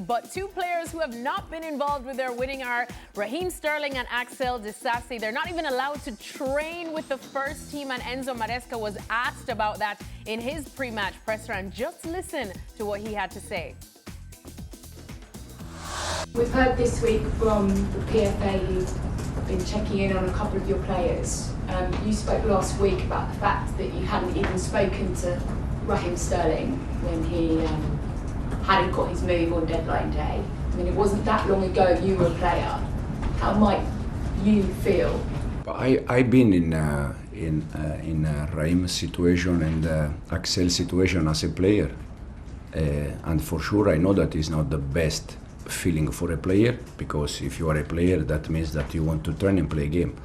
but two players who have not been involved with their winning are Raheem, Sterling and Axel Disasi. They're not even allowed to train with the first team, and Enzo Maresca was asked about that in his pre-match presser, and just listen to what he had to say. We've heard this week from the PFA who've been checking in on a couple of your players. You spoke last week about the fact that you hadn't even spoken to Raheem Sterling when he hadn't got his move on deadline day. I mean, it wasn't that long ago you were a player. How might you feel? I've been in Raheem's situation and Axel's situation as a player, and for sure I know that it's not the best feeling for a player, because if you are a player, that means that you want to train and play a game.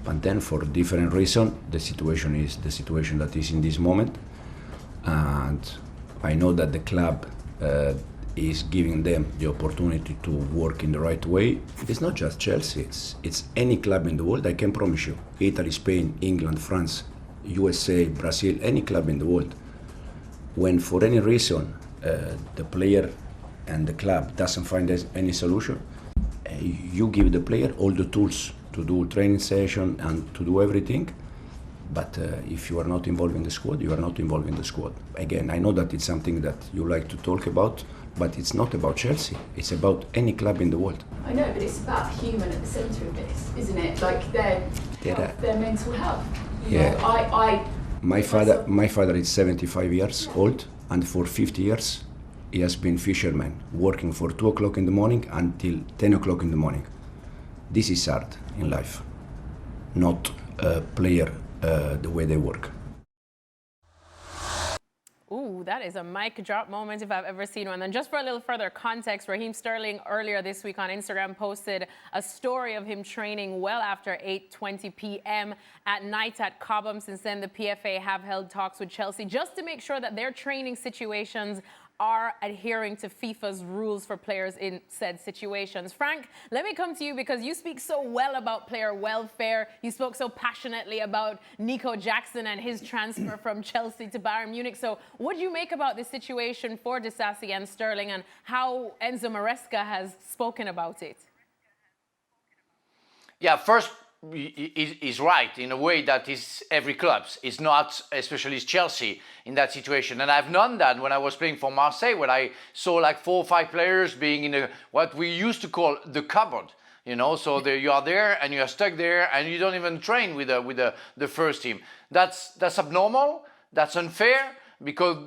But then for different reason, the situation is the situation that is in this moment, and I know that the club is giving them the opportunity to work in the right way. It's not just Chelsea, it's any club in the world, I can promise you. Italy, Spain, England, France, USA, Brazil, any club in the world. When for any reason the player and the club doesn't find any solution, you give the player all the tools to do training session and to do everything. But if you are not involved in the squad, you are not involved in the squad. Again, I know that it's something that you like to talk about, but it's not about Chelsea. It's about any club in the world. I know, but it's about human at the centre of this, isn't it? Like their mental health. You know, my father is 75 years old, and for 50 years he has been fisherman, working for 2 o'clock in the morning until 10 o'clock in the morning. This is hard in life, not a player the way they work. Ooh, that is a mic drop moment if I've ever seen one. And just for a little further context, Raheem Sterling earlier this week on Instagram posted a story of him training well after 8:20 p.m. at night at Cobham. Since then, the PFA have held talks with Chelsea just to make sure that their training situations are adhering to FIFA's rules for players in said situations. Frank, let me come to you because you speak so well about player welfare. You spoke so passionately about Nico Jackson and his transfer from Chelsea to Bayern Munich. So what do you make about this situation for Disasi and Sterling, and how Enzo Maresca has spoken about it? Yeah, first, is right in a way that is every club is not, especially Chelsea, in that situation. And I've known that when I was playing for Marseille, when I saw like 4 or 5 players being in what we used to call the cupboard. You know, so you are there and you are stuck there and you don't even train with the first team. That's abnormal. That's unfair, because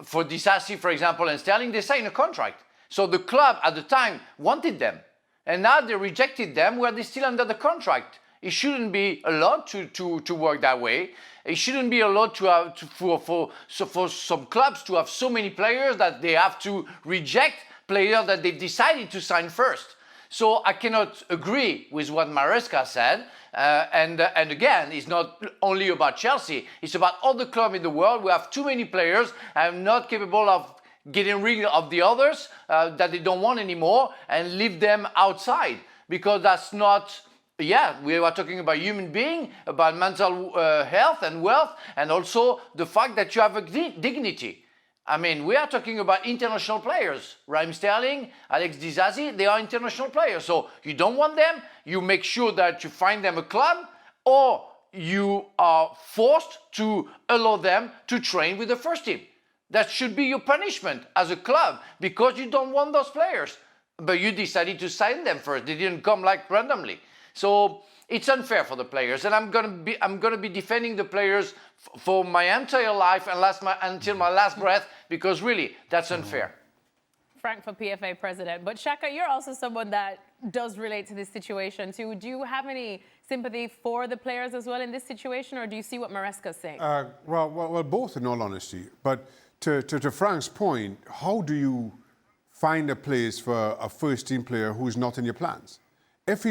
for Disasi, for example, and Sterling, they signed a contract. So the club at the time wanted them, and now they rejected them where they're still under the contract. It shouldn't be allowed to work that way. It shouldn't be allowed to have for some clubs to have so many players that they have to reject players that they've decided to sign first. So I cannot agree with what Maresca said. And again, it's not only about Chelsea. It's about all the clubs in the world. We have too many players and not capable of getting rid of the others that they don't want anymore and leave them outside, because that's not. Yeah, we are talking about human being, about mental health and wealth, and also the fact that you have a dignity. I mean, we are talking about international players. Raheem Sterling, Alex Disasi, they are international players. So you don't want them, you make sure that you find them a club, or you are forced to allow them to train with the first team. That should be your punishment as a club, because you don't want those players. But you decided to sign them first. They didn't come like randomly. So it's unfair for the players, and I'm gonna be defending the players for my entire life and until my last breath, because really that's unfair. Frank, for PFA president, but Shaka, you're also someone that does relate to this situation too. Do you have any sympathy for the players as well in this situation, or do you see what Maresca's saying? Well, both, in all honesty. But to Frank's point, how do you find a place for a first-team player who's not in your plans? If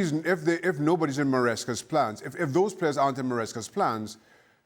nobody's in Maresca's plans, if those players aren't in Maresca's plans,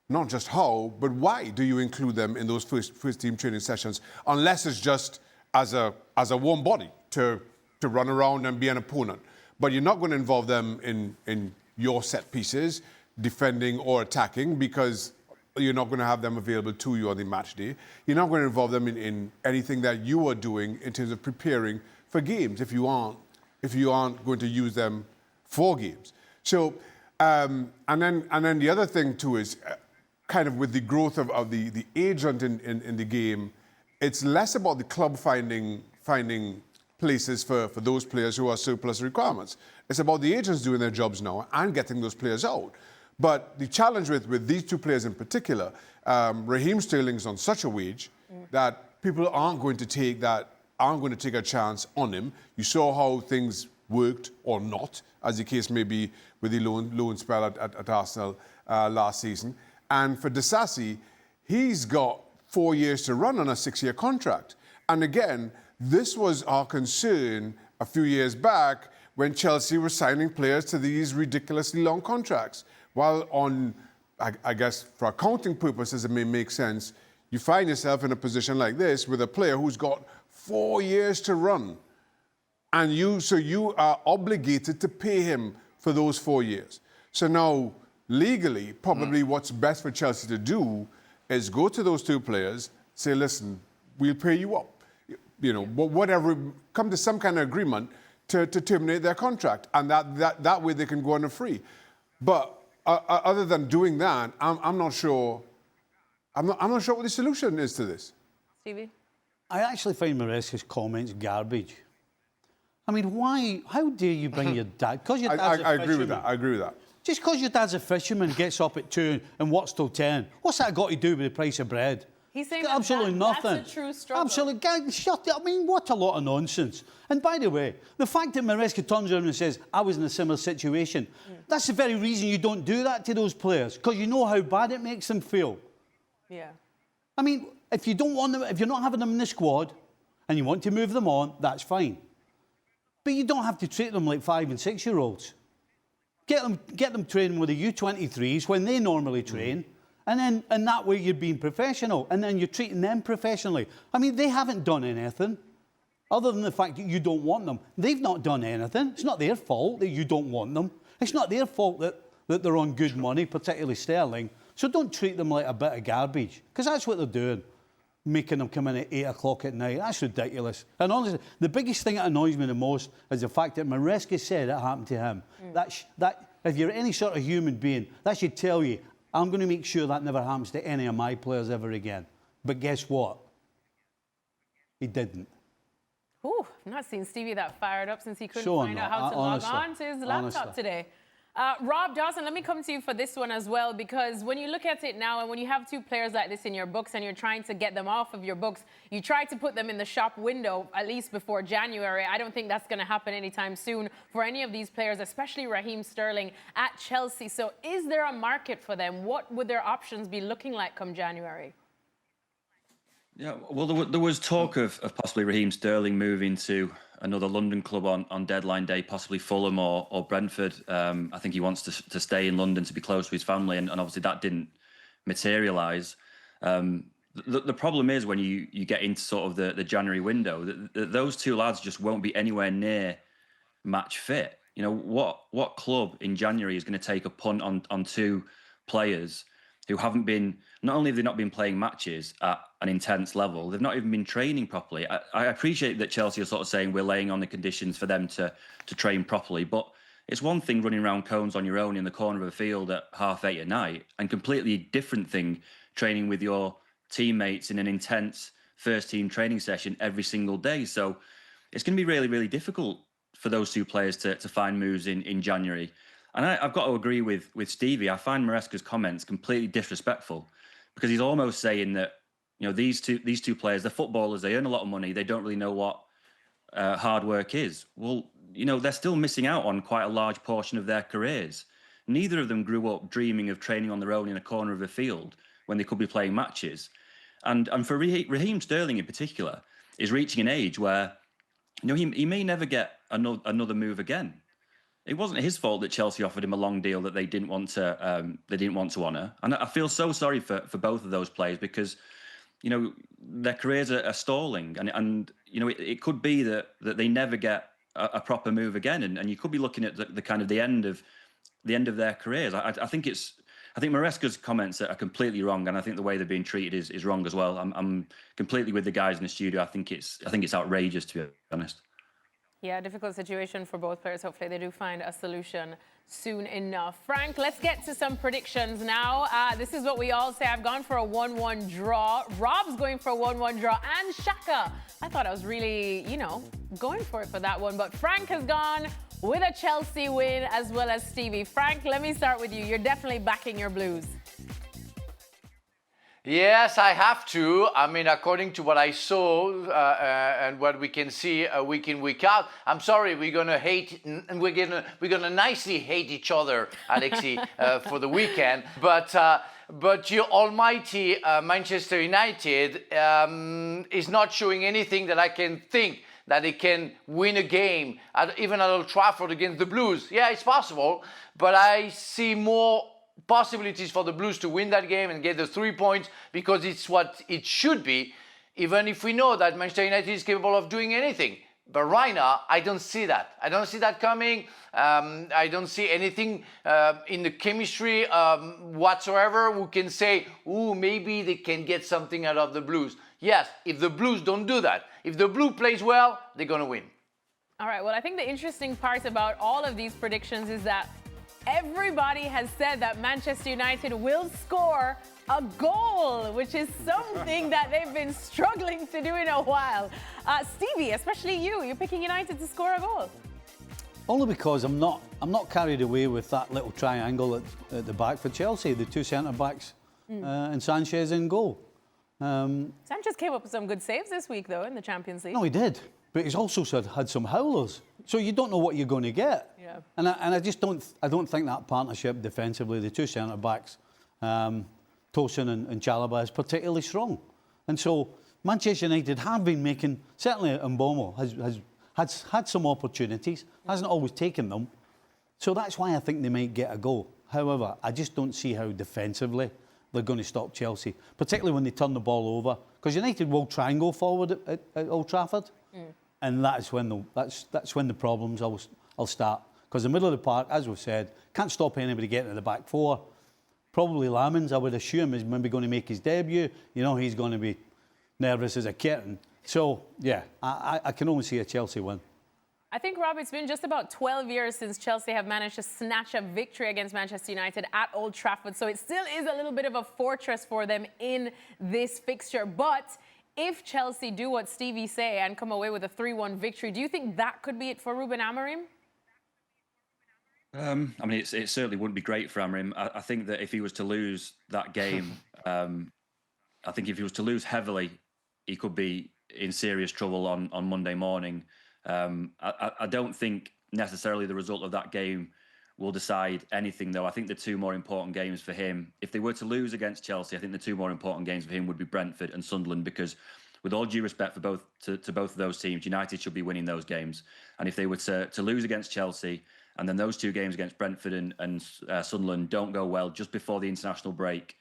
not just how, but why do you include them in those first team training sessions, unless it's just as a warm body to run around and be an opponent. But you're not going to involve them in your set pieces, defending or attacking, because you're not going to have them available to you on the match day. You're not going to involve them in anything that you are doing in terms of preparing for games if you aren't going to use them for games. So, and then the other thing too is kind of with the growth of the agent in the game, it's less about the club finding places for those players who are surplus requirements. It's about the agents doing their jobs now and getting those players out. But the challenge with these two players in particular, Raheem Sterling's on such a wage that people aren't going to take a chance on him. You saw how things worked or not, as the case may be with the loan spell at Arsenal last season. And for Disasi, he's got 4 years to run on a 6-year contract. And again, this was our concern a few years back when Chelsea were signing players to these ridiculously long contracts. While I guess for accounting purposes it may make sense, you find yourself in a position like this with a player who's got 4 years to run. And you are obligated to pay him for those 4 years. So now, legally, probably what's best for Chelsea to do is go to those two players, say, listen, we'll pay you up. You know, whatever, come to some kind of agreement to terminate their contract. And that way they can go on a free. But other than doing that, I'm not sure. I'm not sure what the solution is to this. Stevie? I actually find Maresca's comments garbage. I mean, why? How dare you bring your dad? Because your dad's a fisherman. I agree with that. I agree with that. Just because your dad's a fisherman, gets up at 2 and works till 10. What's that got to do with the price of bread? He's saying absolutely nothing. That's a true struggle. Absolutely. Shut up. I mean, what a lot of nonsense. And by the way, the fact that Maresca turns around and says, I was in a similar situation, that's the very reason you don't do that to those players, because you know how bad it makes them feel. Yeah. I mean, if you don't want them, if you're not having them in the squad and you want to move them on, that's fine. But you don't have to treat them like 5- and 6-year-olds. Get them training with the U23s when they normally train. And that way you're being professional, and then you're treating them professionally. I mean, they haven't done anything other than the fact that you don't want them. They've not done anything. It's not their fault that you don't want them. It's not their fault that they're on good money, particularly Sterling. So don't treat them like a bit of garbage, because that's what they're doing, making them come in at 8 o'clock at night. That's ridiculous. And honestly, the biggest thing that annoys me the most is the fact that Maresca said it happened to him. That if you're any sort of human being, that should tell you, I'm going to make sure that never happens to any of my players ever again. But guess what? He didn't. Ooh, I've not seen Stevie that fired up since he couldn't find out how to log on to his laptop today. Rob Dawson, let me come to you for this one as well, because when you look at it now and when you have two players like this in your books and you're trying to get them off of your books, you try to put them in the shop window at least before January. I don't think that's going to happen anytime soon for any of these players, especially Raheem Sterling at Chelsea. So is there a market for them? What would their options be looking like come January? Yeah, well, there was talk of possibly Raheem Sterling moving to another London club on deadline day, possibly Fulham or Brentford. I think he wants to stay in London to be close to his family, and obviously that didn't materialise. The problem is when you get into sort of the January window, those two lads just won't be anywhere near match fit. You know, what club in January is going to take a punt on two players who haven't been, not only have they not been playing matches at an intense level, they've not even been training properly. I appreciate that Chelsea are sort of saying we're laying on the conditions for them to train properly, but it's one thing running around cones on your own in the corner of a field at 8:30 at night, and completely different thing training with your teammates in an intense first team training session every single day. So it's going to be really, really difficult for those two players to find moves in January. And I've got to agree with Stevie. I find Maresca's comments completely disrespectful, because he's almost saying that, you know, these two players, they're footballers, they earn a lot of money, they don't really know what hard work is. Well, you know, they're still missing out on quite a large portion of their careers. Neither of them grew up dreaming of training on their own in a corner of a field when they could be playing matches. And for Raheem Sterling in particular is reaching an age where, you know, he may never get another move again. It wasn't his fault that Chelsea offered him a long deal that they didn't want to honour. And I feel so sorry for both of those players, because, you know, their careers are stalling, and you know, it could be that they never get a proper move again, and you could be looking at the kind of the end of their careers. I think Maresca's comments are completely wrong, and I think the way they're being treated is wrong as well. I'm completely with the guys in the studio. I think it's outrageous, to be honest. Yeah, difficult situation for both players. Hopefully they do find a solution soon enough. Frank, let's get to some predictions now. This is what we all say. I've gone for a 1-1 draw. Rob's going for a 1-1 draw. And Shaka, I thought I was really, going for it for that one. But Frank has gone with a Chelsea win as well as Stevie. Frank, let me start with you. You're definitely backing your Blues. Yes, I have to. I mean, according to what I saw and what we can see week in, week out, I'm sorry, we're gonna hate and we're gonna nicely hate each other, Alexi, for the weekend. But your almighty Manchester United is not showing anything that I can think that it can win a game, even at Old Trafford against the Blues. Yeah, it's possible, but I see more possibilities for the Blues to win that game and get the 3 points because it's what it should be, even if we know that Manchester United is capable of doing anything. But right now, I don't see that. I don't see that coming. I don't see anything in the chemistry whatsoever who can say, ooh, maybe they can get something out of the Blues. Yes, if the Blues don't do that, if the Blue plays well, they're going to win. All right, well, I think the interesting part about all of these predictions is that everybody has said that Manchester United will score a goal, which is something that they've been struggling to do in a while. Stevie, especially you're picking United to score a goal. Only because I'm not carried away with that little triangle at the back for Chelsea, the two centre-backs and Sanchez in goal. Sanchez came up with some good saves this week, though, in the Champions League. No, he did. But he's also had some howlers. So you don't know what you're going to get. Yeah. And I just don't think that partnership defensively, the two centre-backs, Tosin and Chalobah, is particularly strong. And so Manchester United have been making, certainly Mbomo has had some opportunities, hasn't always taken them. So that's why I think they might get a goal. However, I just don't see how defensively they're going to stop Chelsea, particularly when they turn the ball over. Because United will try and go forward at Old Trafford. And that's when the problems will start. Because the middle of the park, as we've said, can't stop anybody getting to the back four. Probably Lamins, I would assume, is maybe going to make his debut. He's going to be nervous as a kitten. So, yeah, I can only see a Chelsea win. I think, Rob, it's been just about 12 years since Chelsea have managed to snatch a victory against Manchester United at Old Trafford. So it still is a little bit of a fortress for them in this fixture. But if Chelsea do what Stevie say and come away with a 3-1 victory, do you think that could be it for Ruben Amorim? I mean, it certainly wouldn't be great for Amorim. I think that if he was to lose that game, I think if he was to lose heavily, he could be in serious trouble on Monday morning. I don't think necessarily the result of that game will decide anything, though. I think the two more important games for him, if they were to lose against Chelsea, I think the two more important games for him would be Brentford and Sunderland, because with all due respect for both of those teams, United should be winning those games. And if they were to lose against Chelsea, and then those two games against Brentford and Sunderland don't go well just before the international break,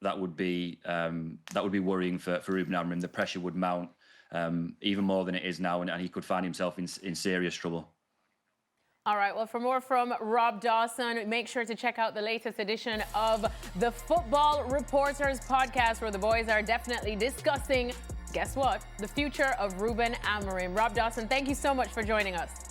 that would be worrying for Ruben Amorim. The pressure would mount even more than it is now, and he could find himself in serious trouble. All right, well, for more from Rob Dawson, make sure to check out the latest edition of the Football Reporters podcast, where the boys are definitely discussing, guess what, the future of Ruben Amorim. Rob Dawson, thank you so much for joining us.